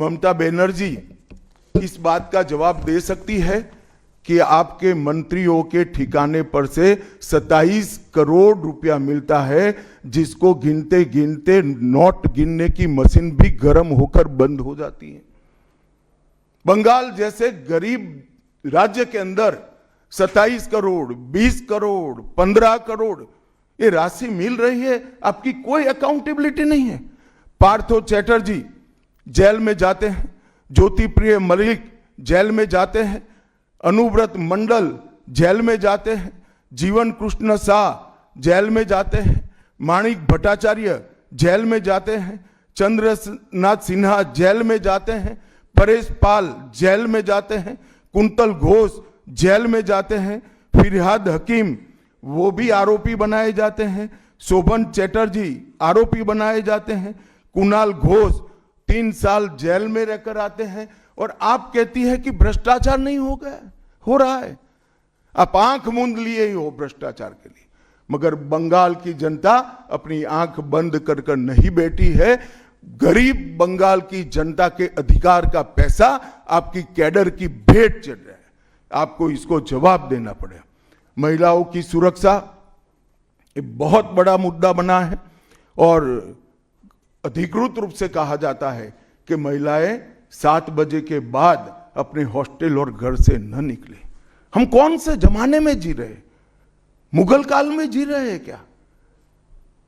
ममता बनर्जी इस बात का जवाब दे सकती है कि आपके मंत्रियों के ठिकाने पर से 27 करोड़ रुपया मिलता है, जिसको गिनते गिनते नोट गिनने की मशीन भी गर्म होकर बंद हो जाती है। बंगाल जैसे गरीब राज्य के अंदर 27 करोड़, 20 करोड़, 15 करोड़ ये राशि मिल रही है, आपकी कोई अकाउंटेबिलिटी नहीं है। पार्थो चैटर्जी जेल में जाते हैं, ज्योति प्रिय मलिक जेल में जाते हैं, अनुव्रत मंडल जेल में जाते हैं, जीवन कृष्ण शाह जेल में जाते हैं, माणिक भट्टाचार्य जेल में जाते हैं, चंद्रनाथ सिन्हा जेल में जाते हैं, परेश पाल जेल में जाते हैं, कुंतल घोष जेल में जाते हैं, फिरहाद हकीम वो भी आरोपी बनाए जाते हैं, शोभन चैटर्जी आरोपी बनाए जाते हैं, कुणाल घोष 3 साल जेल में रहकर आते हैं, और आप कहती है कि भ्रष्टाचार नहीं हो गया, हो रहा है। आप आंख मूंद लिए ही हो भ्रष्टाचार के लिए, मगर बंगाल की जनता अपनी आंख बंद कर कर नहीं बैठी है। गरीब बंगाल की जनता के अधिकार का पैसा आपकी कैडर की भेंट चढ़ रहा है, आपको इसको जवाब देना पड़ेगा। महिलाओं की सुरक्षा एक बहुत बड़ा मुद्दा बना है, और अधिकृत रूप से कहा जाता है कि महिलाएं 7 बजे के बाद अपने हॉस्टल और घर से न निकले। हम कौन से जमाने में जी रहे, मुगल काल में जी रहे हैं क्या?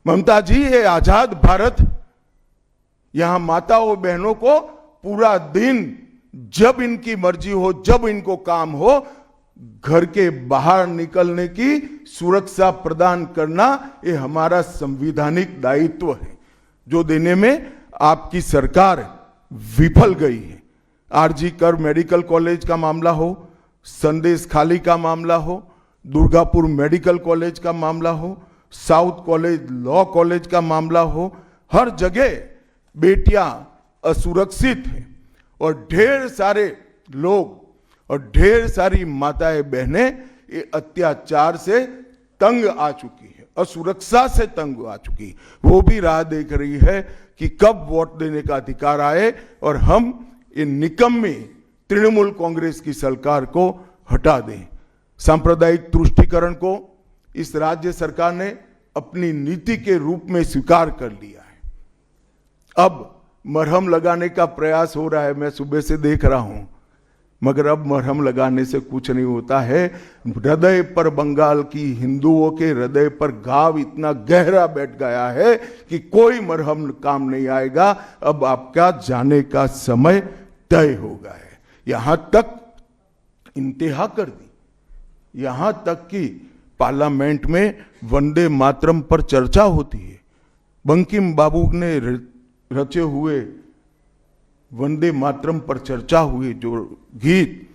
ममता जी, ये आजाद भारत, यहां माताओं बहनों को पूरा दिन जब इनकी मर्जी हो, जब इनको काम हो, घर के बाहर निकलने की सुरक्षा प्रदान करना ये हमारा संवैधानिक दायित्व है, जो देने में आपकी सरकार विफल गई है। आरजी कर मेडिकल कॉलेज का मामला हो, संदेश खाली का मामला हो, दुर्गापुर मेडिकल कॉलेज का मामला हो, साउथ कॉलेज लॉ कॉलेज का मामला हो, हर जगह बेटियां असुरक्षित हैं, और ढेर सारे लोग और ढेर सारी माताएं बहनें ये अत्याचार से तंग आ चुकी है, असुरक्षा से तंग आ चुकी है। वो भी राह देख रही है कि कब वोट देने का अधिकार आए और हम ये निकम्मी तृणमूल कांग्रेस की सरकार को हटा दें। सांप्रदायिक तुष्टीकरण को इस राज्य सरकार ने अपनी नीति के रूप में स्वीकार कर लिया है। अब मरहम लगाने का प्रयास हो रहा है, मैं सुबह से देख रहा हूं, मगर अब मरहम लगाने से कुछ नहीं होता है। हृदय पर, बंगाल की हिंदुओं के हृदय पर घाव इतना गहरा बैठ गया है कि कोई मरहम काम नहीं आएगा। अब आपका जाने का समय तय हो गया है। यहां तक इंतहा कर दी, यहां तक कि पार्लियामेंट में वंदे मातरम पर चर्चा होती है। बंकिम बाबू ने रचे हुए वंदे मातरम पर चर्चा हुई, जो गीत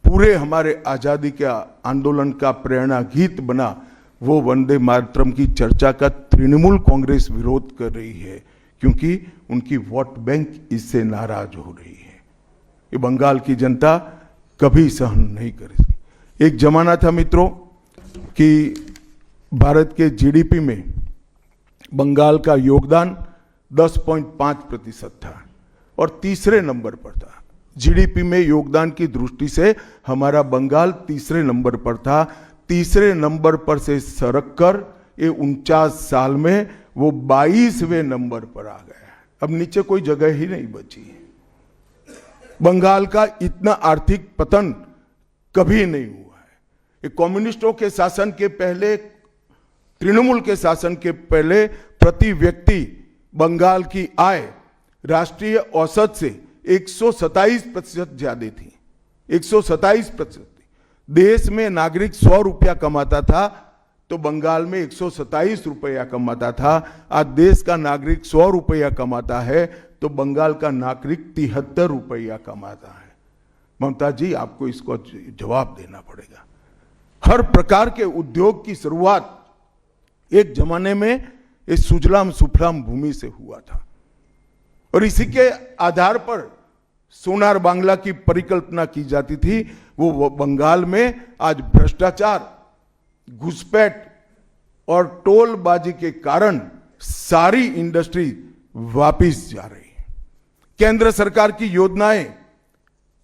पूरे हमारे आजादी के आंदोलन का प्रेरणा गीत बना, वो वंदे मातरम की चर्चा का तृणमूल कांग्रेस विरोध कर रही है, क्योंकि उनकी वोट बैंक इससे नाराज हो रही है। ये बंगाल की जनता कभी सहन नहीं करेगी। एक जमाना था मित्रों कि भारत के जीडीपी में बंगाल का योगदान 10.5% था और तीसरे नंबर पर था। जीडीपी में योगदान की दृष्टि से हमारा बंगाल तीसरे नंबर पर था। तीसरे नंबर पर से सरक कर ये 49 साल में वो 22वें नंबर पर आ गया। अब नीचे कोई जगह ही नहीं बची है। बंगाल का इतना आर्थिक पतन कभी नहीं हुआ है। ये कम्युनिस्टों के शासन के पहले, तृणमूल के शासन के पहले प्रति व्यक्ति बंगाल की आय राष्ट्रीय औसत से 127% ज्यादा थी। 127%। देश में नागरिक 100 रुपया कमाता था तो बंगाल में 127 रुपया कमाता था। आज देश का नागरिक 100 रुपया कमाता है तो बंगाल का नागरिक 73 रुपया कमाता है। ममता जी, आपको इसको जवाब देना पड़ेगा। हर प्रकार के उद्योग की शुरुआत एक जमाने में इस सुजलाम सुफलाम भूमि से हुआ था, और इसी के आधार पर सोनार बांग्ला की परिकल्पना की जाती थी। वो बंगाल में आज भ्रष्टाचार, घुसपैठ और टोलबाजी के कारण सारी इंडस्ट्री वापिस जा रही है। केंद्र सरकार की योजनाएं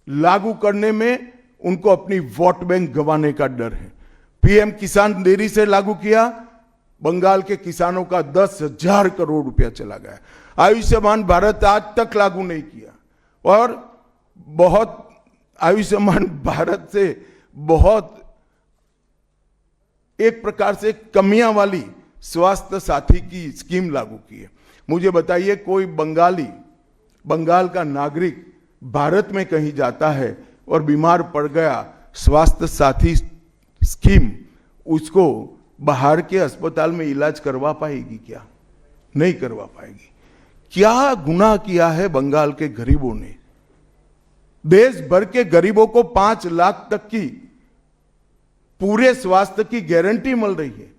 लागू करने में उनको अपनी वोट बैंक गंवाने का डर है। पीएम किसान देरी से लागू किया, बंगाल के किसानों का 10,000 करोड़ रुपया चला गया। आयुष्मान भारत आज तक लागू नहीं किया और बहुत आयुष्मान भारत से बहुत एक प्रकार से कमियां वाली स्वास्थ्य साथी की स्कीम लागू की है। मुझे बताइए, कोई बंगाल का नागरिक भारत में कहीं जाता है और बीमार पड़ गया, स्वास्थ्य साथी स्कीम उसको बाहर के अस्पताल में इलाज करवा पाएगी क्या? नहीं करवा पाएगी। क्या गुनाह किया है बंगाल के गरीबों ने? देश भर के गरीबों को 5 लाख तक की पूरे स्वास्थ्य की गारंटी मिल रही है।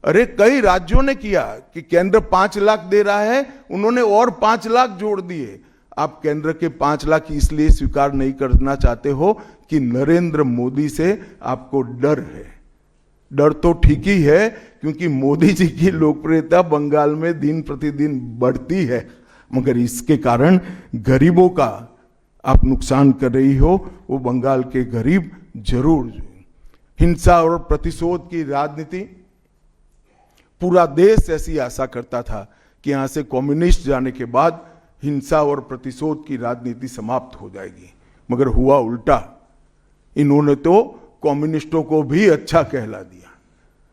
अरे कई राज्यों ने किया कि केंद्र 5 लाख दे रहा है, उन्होंने और 5 लाख जोड़ दिए। आप केंद्र के 5 लाख इसलिए स्वीकार नहीं करना चाहते हो कि नरेंद्र मोदी से आपको डर है। डर तो ठीक ही है, क्योंकि मोदी जी की लोकप्रियता बंगाल में दिन प्रतिदिन बढ़ती है, मगर इसके कारण गरीबों का आप नुकसान कर रही हो। वो बंगाल के गरीब जरूर। हिंसा और प्रतिशोध की राजनीति, पूरा देश ऐसी आशा करता था कि यहां से कम्युनिस्ट जाने के बाद हिंसा और प्रतिशोध की राजनीति समाप्त हो जाएगी, मगर हुआ उल्टा। इन्होंने तो कम्युनिस्टों को भी अच्छा कहला दिया।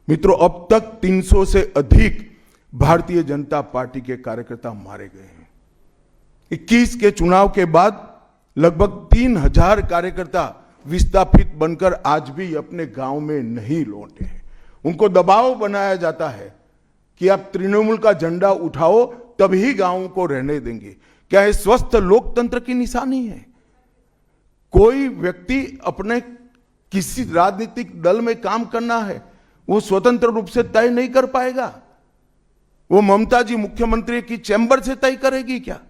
मित्रों, अब तक 300 से अधिक भारतीय जनता पार्टी के कार्यकर्ता मारे गए हैं। 21 के चुनाव के बाद लगभग 3,000 कार्यकर्ता विस्थापित बनकर आज भी अपने गांव में नहीं लौटे हैं। उनको दबाव बनाया जाता है कि आप तृणमूल का झंडा उठाओ तभी गांवों को रहने देंगे। क्या ये स्वस्थ लोकतंत्र की निशानी है? कोई व्यक्ति अपने किसी राजनीतिक दल में काम करना है, वो स्वतंत्र रूप से तय नहीं कर पाएगा? वो ममता जी मुख्यमंत्री की चैम्बर से तय करेगी क्या?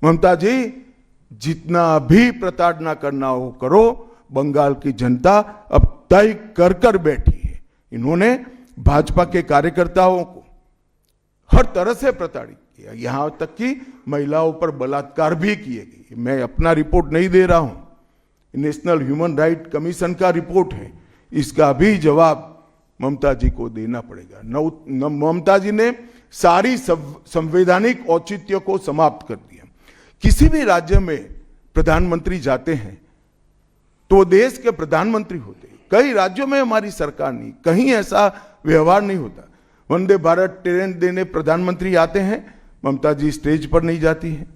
ममता जी, जितना भी प्रताड़ना करना हो करो, बंगाल की जनता अब तय कर बैठी है। इन्होंने भाजपा के कार्यकर्ताओं को हर तरह से प्रताड़ित किया, यहां तक कि महिलाओं पर बलात्कार भी किए गए। मैं अपना रिपोर्ट नहीं दे रहा हूं, नेशनल ह्यूमन राइट कमीशन का रिपोर्ट है। इसका भी जवाब ममता जी को देना पड़ेगा। ममता जी ने सारी संवैधानिक औचित्य को समाप्त कर दिया। किसी भी राज्य में प्रधानमंत्री जाते हैं तो वो देश के प्रधानमंत्री होते हैं। कई राज्यों में हमारी सरकार नहीं, कहीं ऐसा व्यवहार नहीं होता। वंदे भारत ट्रेन देने प्रधानमंत्री आते हैं, ममता जी स्टेज पर नहीं जाती हैं।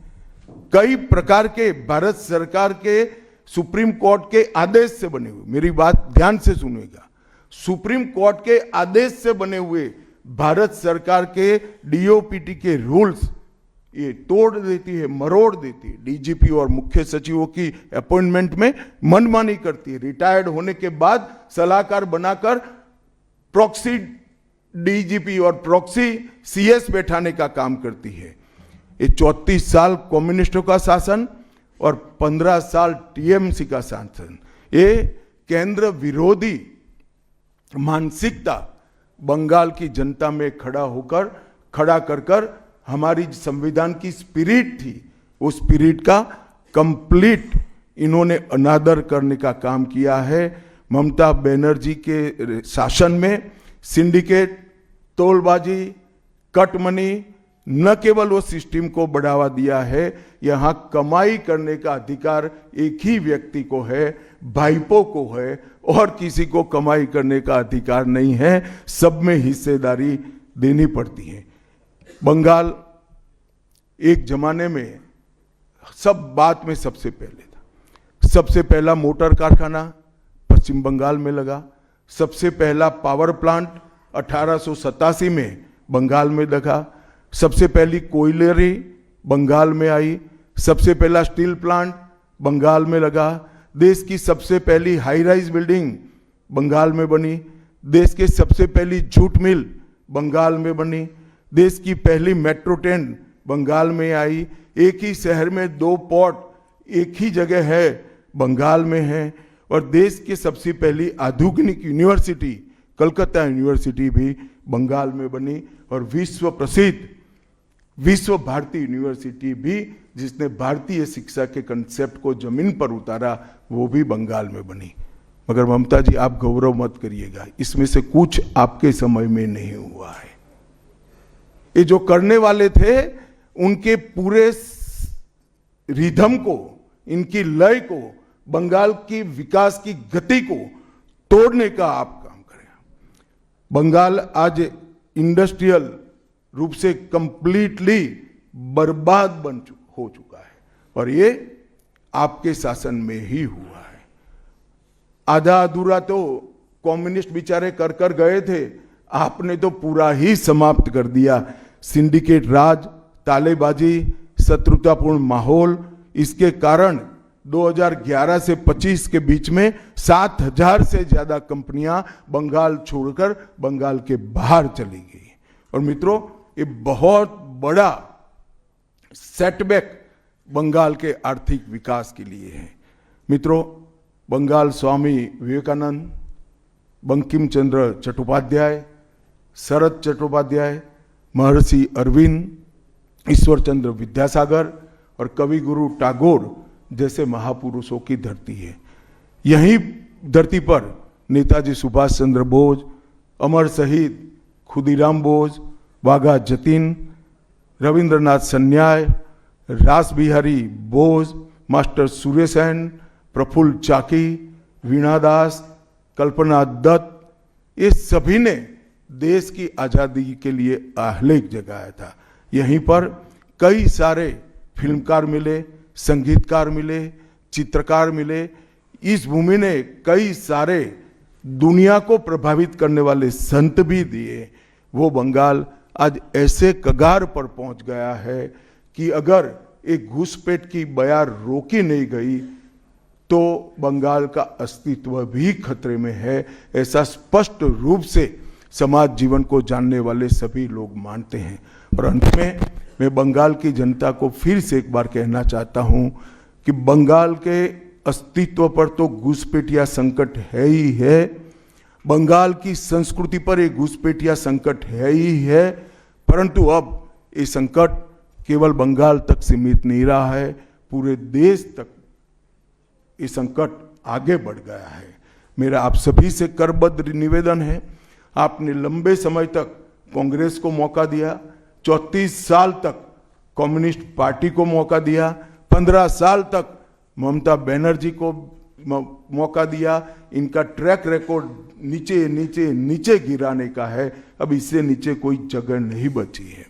कई प्रकार के भारत सरकार के सुप्रीम कोर्ट के आदेश से बने हुए, मेरी बात ध्यान से सुनिएगा, सुप्रीम कोर्ट के आदेश से बने हुए भारत सरकार के डीओपीटी के रूल्स ये तोड़ देती है, मरोड़ देती है। डीजीपी और मुख्य सचिवों की अपॉइंटमेंट में मनमानी करती है। रिटायर्ड होने के बाद सलाहकार बनाकर प्रॉक्सी डीजीपी और प्रॉक्सी सीएस बैठाने का काम करती है। ये 34 साल कम्युनिस्टों का शासन और 15 साल टीएमसी का शासन, ये केंद्र विरोधी मानसिकता बंगाल की जनता में खड़ा कर हमारी संविधान की स्पिरिट थी, उस स्पिरिट का कंप्लीट इन्होंने अनादर करने का काम किया है। ममता बनर्जी के शासन में सिंडिकेट, तोलबाजी, कट मनी, न केवल वो सिस्टम को बढ़ावा दिया है, यहां कमाई करने का अधिकार एक ही व्यक्ति को है, भाईपो को है, और किसी को कमाई करने का अधिकार नहीं है। सब में हिस्सेदारी देनी पड़ती है। बंगाल एक जमाने में सब बात में सबसे पहले था। सबसे पहला मोटर कारखाना पश्चिम बंगाल में लगा, सबसे पहला पावर प्लांट 1887 में बंगाल में लगा, सबसे पहली कोयलरी बंगाल में आई, सबसे पहला स्टील प्लांट बंगाल में लगा, देश की सबसे पहली हाई राइज बिल्डिंग बंगाल में बनी, देश की सबसे पहली जूट मिल बंगाल में बनी, देश की पहली मेट्रो ट्रेन बंगाल में आई, एक ही शहर में 2 पोर्ट एक ही जगह है, बंगाल में है, और देश की सबसे पहली आधुनिक यूनिवर्सिटी कलकत्ता यूनिवर्सिटी भी बंगाल में बनी, और विश्व प्रसिद्ध विश्व भारती यूनिवर्सिटी भी, जिसने भारतीय शिक्षा के कंसेप्ट को जमीन पर उतारा, वो भी बंगाल में बनी। मगर ममता जी, आप गौरव मत करिएगा, इसमें से कुछ आपके समय में नहीं हुआ है। ये जो करने वाले थे, उनके पूरे रिदम को, इनकी लय को, बंगाल की विकास की गति को तोड़ने का आप काम करें। बंगाल आज इंडस्ट्रियल रूप से कंप्लीटली बर्बाद हो चुका है, और ये आपके शासन में ही हुआ है। आधा अधूरा तो कम्युनिस्ट बेचारे कर गए थे, आपने तो पूरा ही समाप्त कर दिया। सिंडिकेट राज, तालेबाजी, शत्रुतापूर्ण माहौल, इसके कारण 2011 से 25 के बीच में 7,000 से ज्यादा कंपनियां बंगाल छोड़कर बंगाल के बाहर चली गई। और मित्रों, ये बहुत बड़ा सेटबैक बंगाल के आर्थिक विकास के लिए है। मित्रों, बंगाल स्वामी विवेकानंद, बंकिम चंद्र चट्टोपाध्याय, शरद चट्टोपाध्याय, महर्षि अरविंद, ईश्वर चंद्र विद्यासागर और कवि गुरु टैगोर जैसे महापुरुषों की धरती है। यही धरती पर नेताजी सुभाष चंद्र बोस, अमर शहीद खुदीराम बोस, वाघा जतीन, रविंद्रनाथ सन्याय, रास बिहारी बोस, मास्टर सुरेशन, प्रफुल्ल चाकी, वीणा दास, कल्पना दत्त, ये सभी ने देश की आजादी के लिए आह्लेख जगाया था। यहीं पर कई सारे फिल्मकार मिले, संगीतकार मिले, चित्रकार मिले। इस भूमि ने कई सारे दुनिया को प्रभावित करने वाले संत भी दिए। वो बंगाल आज ऐसे कगार पर पहुंच गया है कि अगर एक घुसपैठ की बयार रोकी नहीं गई तो बंगाल का अस्तित्व भी खतरे में है। ऐसा स्पष्ट रूप से समाज जीवन को जानने वाले सभी लोग मानते हैं। और अंत में मैं बंगाल की जनता को फिर से एक बार कहना चाहता हूं कि बंगाल के अस्तित्व पर तो घुसपैठिया संकट है ही है, बंगाल की संस्कृति पर एक घुसपैठिया संकट है ही है, परंतु अब ये संकट केवल बंगाल तक सीमित नहीं रहा है, पूरे देश तक ये संकट आगे बढ़ गया है। मेरा आप सभी से करबद्ध निवेदन है, आपने लंबे समय तक कांग्रेस को मौका दिया, 34 साल तक कम्युनिस्ट पार्टी को मौका दिया, 15 साल तक ममता बनर्जी को मौका दिया। इनका ट्रैक रिकॉर्ड नीचे नीचे नीचे गिराने का है, अब इससे नीचे कोई जगह नहीं बची है।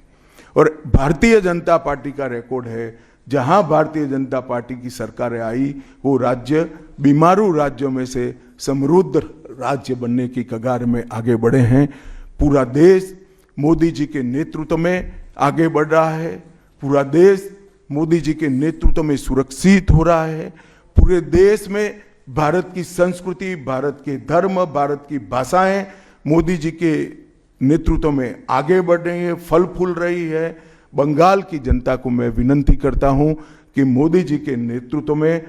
और भारतीय जनता पार्टी का रिकॉर्ड है, जहां भारतीय जनता पार्टी की सरकारें आई वो राज्य बीमारू राज्यों में से समृद्ध राज्य बनने की कगार में आगे बढ़े हैं। पूरा देश मोदी जी के नेतृत्व में आगे बढ़ रहा है, पूरा देश मोदी जी के नेतृत्व में सुरक्षित हो रहा है। पूरे देश में भारत की संस्कृति, भारत के धर्म, भारत की भाषाएं मोदी जी के नेतृत्व में आगे बढ़ रही है, फल फूल रही है। बंगाल की जनता को मैं विनती करता हूं कि मोदी जी के नेतृत्व में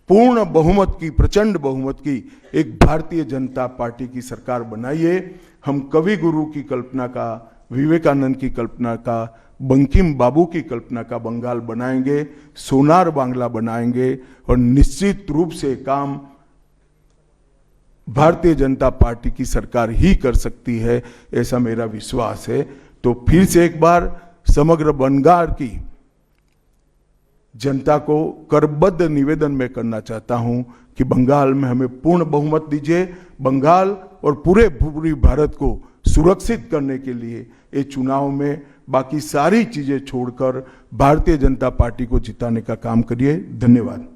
पूर्ण बहुमत की, प्रचंड बहुमत की एक भारतीय जनता पार्टी की सरकार बनाइए। हम कवि गुरु की कल्पना का, विवेकानंद की कल्पना का, बंकिम बाबू की कल्पना का बंगाल बनाएंगे, सोनार बांग्ला बनाएंगे और निश्चित रूप से काम भारतीय जनता पार्टी की सरकार ही कर सकती है, ऐसा मेरा विश्वास है। तो फिर से एक बार समग्र बंगाल की जनता को करबद्ध निवेदन में करना चाहता हूं कि बंगाल में हमें पूर्ण बहुमत दीजिए। बंगाल और पूरी भारत को सुरक्षित करने के लिए ये चुनाव में बाकी सारी चीजें छोड़कर भारतीय जनता पार्टी को जिताने का काम करिए। धन्यवाद।